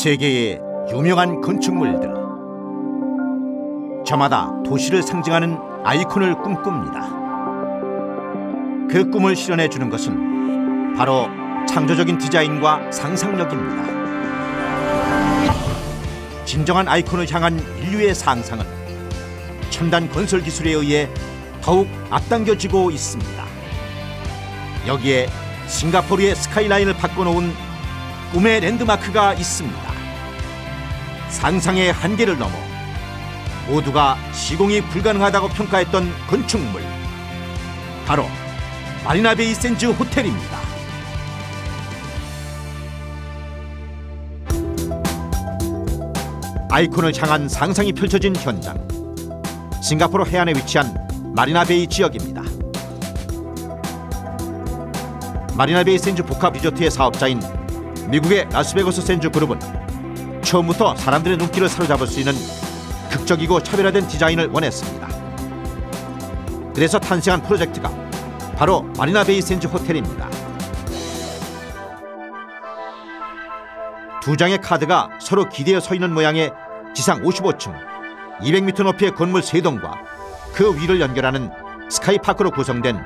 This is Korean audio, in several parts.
세계의 유명한 건축물들, 저마다 도시를 상징하는 아이콘을 꿈꿉니다. 그 꿈을 실현해 주는 것은 바로 창조적인 디자인과 상상력입니다. 진정한 아이콘을 향한 인류의 상상은 첨단 건설 기술에 의해 더욱 앞당겨지고 있습니다. 여기에 싱가포르의 스카이라인을 바꿔놓은 꿈의 랜드마크가 있습니다. 상상의 한계를 넘어 모두가 시공이 불가능하다고 평가했던 건축물, 바로 마리나베이 샌즈 호텔입니다. 아이콘을 향한 상상이 펼쳐진 현장, 싱가포르 해안에 위치한 마리나베이 지역입니다. 마리나베이 샌즈 복합 리조트의 사업자인 미국의 라스베거스 샌즈 그룹은 처음부터 사람들의 눈길을 사로잡을 수 있는 극적이고 차별화된 디자인을 원했습니다. 그래서 탄생한 프로젝트가 바로 마리나베이 샌즈 호텔입니다. 두 장의 카드가 서로 기대어 서 있는 모양의 지상 55층, 200m 높이의 건물 3동과 그 위를 연결하는 스카이파크로 구성된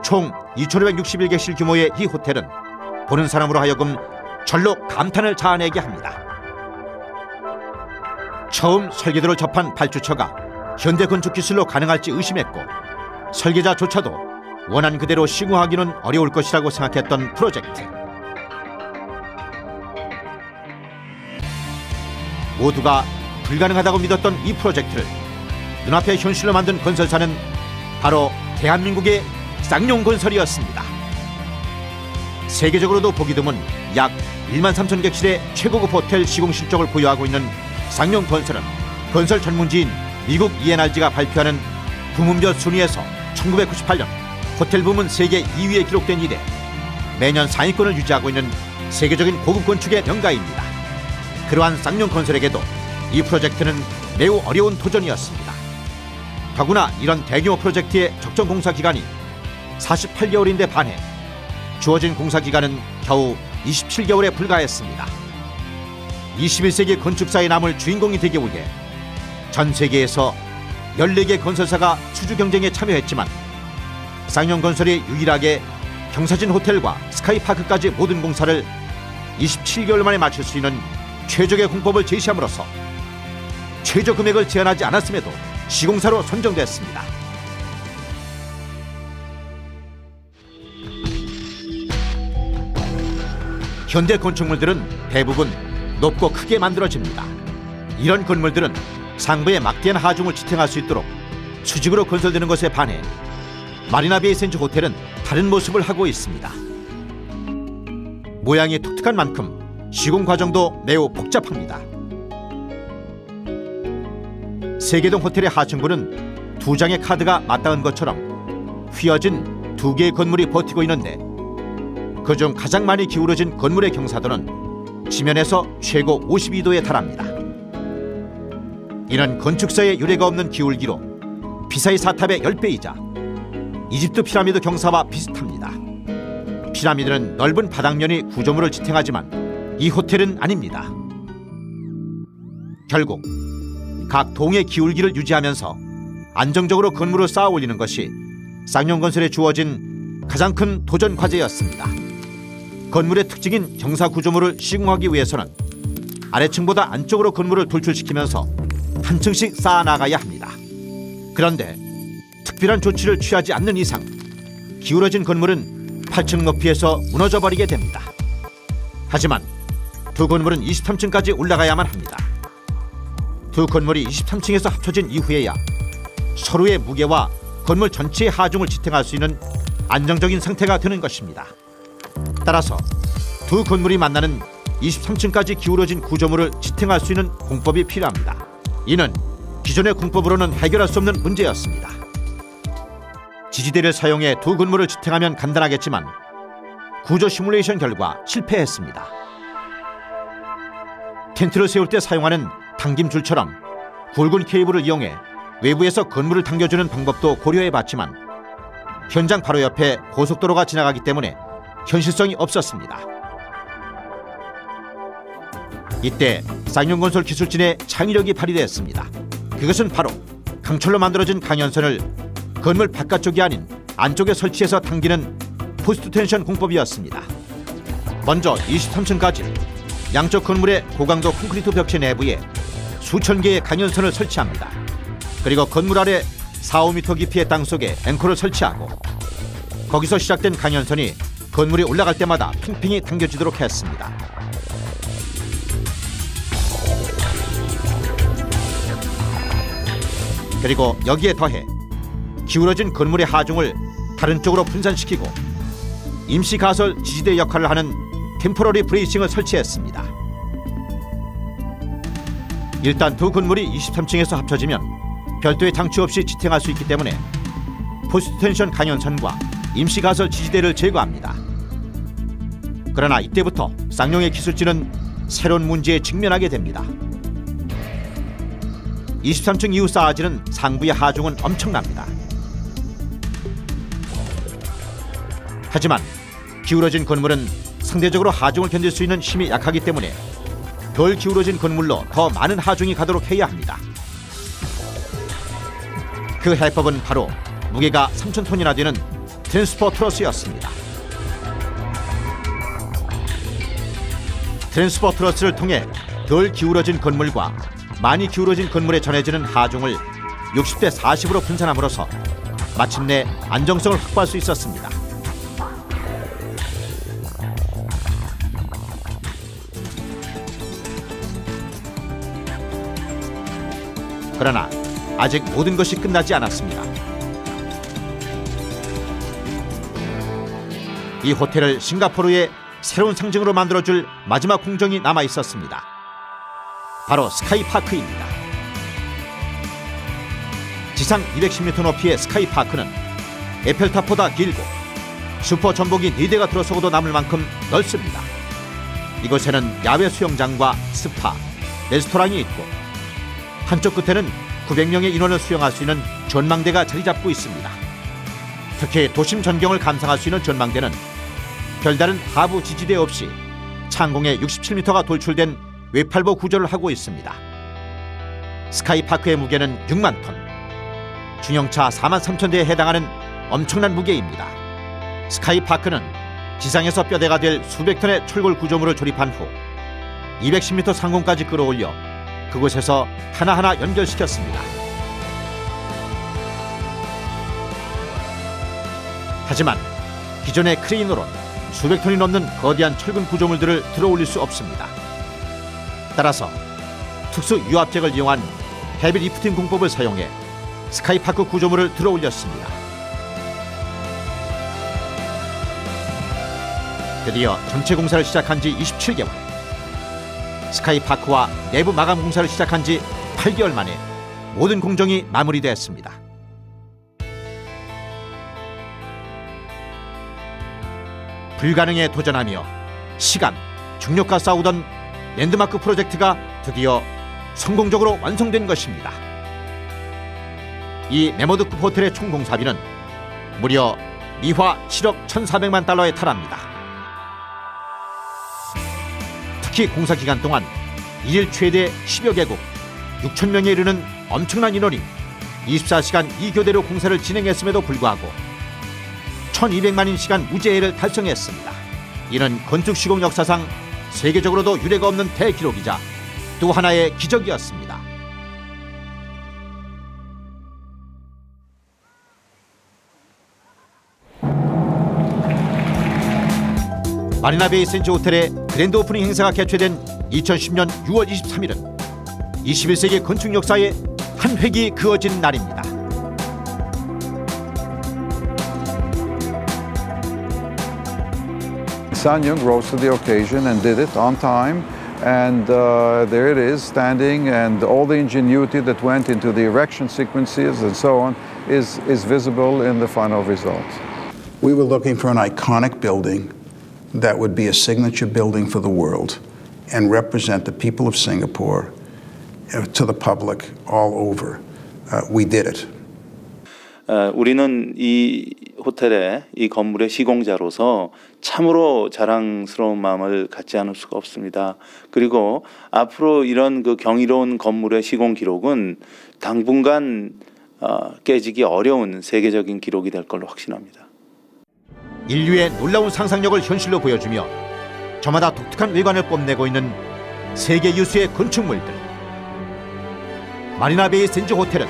총 2,561객실 규모의 이 호텔은 보는 사람으로 하여금 절로 감탄을 자아내게 합니다. 처음 설계도를 접한 발주처가 현대 건축 기술로 가능할지 의심했고, 설계자조차도 원한 그대로 시공하기는 어려울 것이라고 생각했던 프로젝트. 모두가 불가능하다고 믿었던 이 프로젝트를 눈앞에 현실로 만든 건설사는 바로 대한민국의 쌍용건설이었습니다. 세계적으로도 보기 드문 약 13,000객실의 최고급 호텔 시공 실적을 보유하고 있는 쌍용건설은 건설 전문지인 미국 ENRG가 발표하는 부문별 순위에서 1998년 호텔 부문 세계 2위에 기록된 이래 매년 상위권을 유지하고 있는 세계적인 고급 건축의 명가입니다. 그러한 쌍용건설에게도 이 프로젝트는 매우 어려운 도전이었습니다. 더구나 이런 대규모 프로젝트의 적정 공사 기간이 48개월인데 반해 주어진 공사 기간은 겨우 27개월에 불과했습니다. 21세기 건축사에 남을 주인공이 되기 위해 전 세계에서 14개 건설사가 수주 경쟁에 참여했지만 쌍용건설이 유일하게 경사진 호텔과 스카이파크까지 모든 공사를 27개월 만에 마칠 수 있는 최적의 공법을 제시함으로써 최저 금액을 제한하지 않았음에도 시공사로 선정됐습니다. 현대 건축물들은 대부분 높고 크게 만들어집니다. 이런 건물들은 상부에 막대한 하중을 지탱할 수 있도록 수직으로 건설되는 것에 반해 마리나베이 샌즈 호텔은 다른 모습을 하고 있습니다. 모양이 독특한 만큼 시공 과정도 매우 복잡합니다. 세계동 호텔의 하층부는 두 장의 카드가 맞닿은 것처럼 휘어진 두 개의 건물이 버티고 있는데, 그중 가장 많이 기울어진 건물의 경사도는 지면에서 최고 52도에 달합니다. 이는 건축사의 유례가 없는 기울기로 피사의 사탑의 10배이자 이집트 피라미드 경사와 비슷합니다. 피라미드는 넓은 바닥면이 구조물을 지탱하지만 이 호텔은 아닙니다. 결국 각 동의 기울기를 유지하면서 안정적으로 건물을 쌓아 올리는 것이 쌍용건설에 주어진 가장 큰 도전 과제였습니다. 건물의 특징인 경사 구조물을 시공하기 위해서는 아래층보다 안쪽으로 건물을 돌출시키면서 한 층씩 쌓아 나가야 합니다. 그런데 특별한 조치를 취하지 않는 이상 기울어진 건물은 8층 높이에서 무너져 버리게 됩니다. 하지만 두 건물은 23층까지 올라가야만 합니다. 두 건물이 23층에서 합쳐진 이후에야 서로의 무게와 건물 전체의 하중을 지탱할 수 있는 안정적인 상태가 되는 것입니다. 따라서 두 건물이 만나는 23층까지 기울어진 구조물을 지탱할 수 있는 공법이 필요합니다. 이는 기존의 공법으로는 해결할 수 없는 문제였습니다. 지지대를 사용해 두 건물을 지탱하면 간단하겠지만 구조 시뮬레이션 결과 실패했습니다. 텐트를 세울 때 사용하는 당김줄처럼 굵은 케이블을 이용해 외부에서 건물을 당겨주는 방법도 고려해봤지만 현장 바로 옆에 고속도로가 지나가기 때문에 현실성이 없었습니다. 이때 쌍용건설 기술진의 창의력이 발휘됐습니다. 그것은 바로 강철로 만들어진 강연선을 건물 바깥쪽이 아닌 안쪽에 설치해서 당기는 포스트 텐션 공법이었습니다. 먼저 23층까지 양쪽 건물의 고강도 콘크리트 벽체 내부에 수천 개의 강연선을 설치합니다. 그리고 건물 아래 4-5m 깊이의 땅속에 앵커를 설치하고 거기서 시작된 강연선이 건물이 올라갈 때마다 팽팽히 당겨지도록 했습니다. 그리고 여기에 더해 기울어진 건물의 하중을 다른 쪽으로 분산시키고 임시 가설 지지대 역할을 하는 템포러리 브레이싱을 설치했습니다. 일단 두 건물이 23층에서 합쳐지면 별도의 장치 없이 지탱할 수 있기 때문에 포스트 텐션 강연선과 임시 가설 지지대를 제거합니다. 그러나 이때부터 쌍용의 기술진은 새로운 문제에 직면하게 됩니다. 23층 이후 쌓아지는 상부의 하중은 엄청납니다. 하지만 기울어진 건물은 상대적으로 하중을 견딜 수 있는 힘이 약하기 때문에 덜 기울어진 건물로 더 많은 하중이 가도록 해야 합니다. 그 해법은 바로 무게가 3,000톤이나 되는 트랜스퍼 트러스였습니다. 트랜스퍼 트러스를 통해 덜 기울어진 건물과 많이 기울어진 건물에 전해지는 하중을 60대 40으로 분산함으로써 마침내 안정성을 확보할 수 있었습니다. 그러나 아직 모든 것이 끝나지 않았습니다. 이 호텔을 싱가포르의 새로운 상징으로 만들어줄 마지막 공정이 남아 있었습니다. 바로 스카이파크입니다. 지상 210m 높이의 스카이파크는 에펠탑보다 길고 슈퍼 전복이 4대가 들어서고도 남을 만큼 넓습니다. 이곳에는 야외 수영장과 스파, 레스토랑이 있고 한쪽 끝에는 900명의 인원을 수용할 수 있는 전망대가 자리 잡고 있습니다. 특히 도심 전경을 감상할 수 있는 전망대는 별다른 하부 지지대 없이 창공에 67m가 돌출된 외팔보 구조를 하고 있습니다. 스카이파크의 무게는 6만 톤, 중형차 43,000대에 해당하는 엄청난 무게입니다. 스카이파크는 지상에서 뼈대가 될 수백 톤의 철골 구조물을 조립한 후 210m 상공까지 끌어올려 그곳에서 하나하나 연결시켰습니다. 하지만 기존의 크레인으론 수백 톤이 넘는 거대한 철근 구조물들을 들어올릴 수 없습니다. 따라서 특수 유압잭을 이용한 헤비 리프팅 공법을 사용해 스카이파크 구조물을 들어올렸습니다. 드디어 전체 공사를 시작한 지 27개월, 스카이파크와 내부 마감 공사를 시작한 지 8개월 만에 모든 공정이 마무리되었습니다. 불가능에 도전하며 시간, 중력과 싸우던 랜드마크 프로젝트가 드디어 성공적으로 완성된 것입니다. 이 메모드급 호텔의 총 공사비는 무려 미화 7억 1,400만 달러에 달합니다. 특히 공사 기간 동안 일일 최대 10여 개국 6,000명에 이르는 엄청난 인원이 24시간 2교대로 공사를 진행했음에도 불구하고 1,200만인 시간 무제해를 달성했습니다. 이는 건축 시공 역사상 세계적으로도 유례가 없는 대기록이자 또 하나의 기적이었습니다. 마리나베이 센즈 호텔의 그랜드 오프닝 행사가 개최된 2010년 6월 23일은 21세기 건축 역사에 한 획이 그어진 날입니다. SsangYong rose to the occasion and did it on time, and there it is standing, and all the ingenuity that went into the erection sequences and so on is visible in the final result. We were looking for an iconic building that would be a signature building for the world and represent the people of Singapore to the public all over. We did it. 우리는 이 호텔의 이 건물의 시공자로서 참으로 자랑스러운 마음을 갖지 않을 수가 없습니다. 그리고 앞으로 이런 그 경이로운 건물의 시공 기록은 당분간 깨지기 어려운 세계적인 기록이 될 걸로 확신합니다. 인류의 놀라운 상상력을 현실로 보여주며 저마다 독특한 외관을 뽐내고 있는 세계 유수의 건축물들. 마리나베이 샌즈 호텔은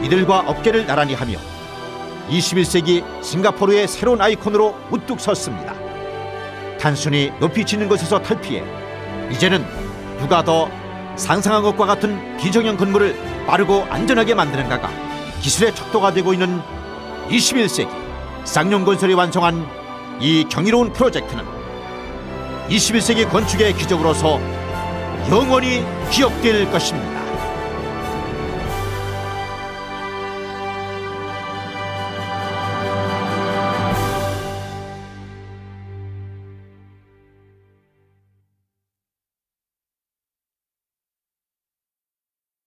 이들과 어깨를 나란히 하며 21세기 싱가포르의 새로운 아이콘으로 우뚝 섰습니다. 단순히 높이 짓는 것에서 탈피해 이제는 누가 더 상상한 것과 같은 비정형 건물을 빠르고 안전하게 만드는가가 기술의 척도가 되고 있는 21세기 쌍용건설이 완성한 이 경이로운 프로젝트는 21세기 건축의 기적으로서 영원히 기억될 것입니다.